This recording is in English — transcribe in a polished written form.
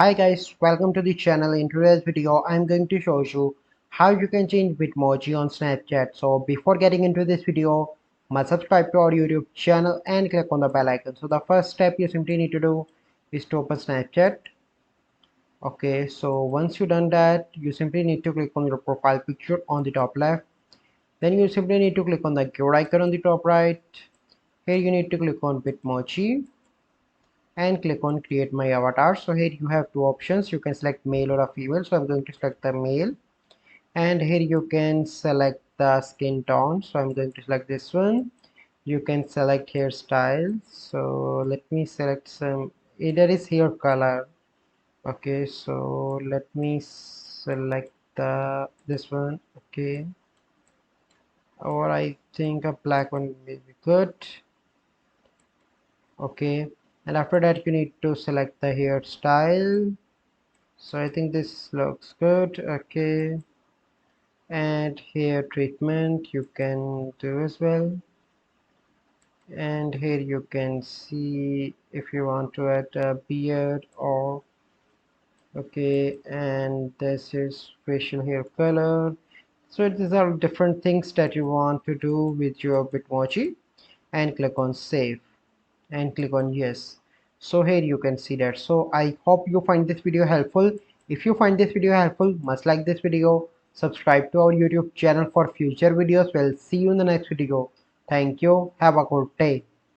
Hi guys, welcome to the channel. In today's video I'm going to show you how you can change bitmoji on Snapchat. So before getting into this video, must subscribe to our YouTube channel and click on the bell icon. So the first step you simply need to do is to open Snapchat. Okay, so once you done that, you simply need to click on your profile picture on the top left. Then you simply need to click on the gear icon on the top right. Here you need to click on bitmoji and click on create my avatar. So here you have two options. You can select male or a female, so I'm going to select the male. And here you can select the skin tone, so I'm going to select this one. You can select hairstyle, so let me select some, either is hair color. Okay, so let me select the this one. Okay, or I think a black one may be good. Okay, and after that you need to select the hairstyle. So I think this looks good. Okay, and hair treatment you can do as well, and here you can see if you want to add a beard or okay, and this is facial hair color. So these are different things that you want to do with your bitmoji, and click on save and click on yes. So here you can see that. So I hope you find this video helpful. If you find this video helpful, must like this video, subscribe to our YouTube channel for future videos. We'll see you in the next video. Thank you, have a good day.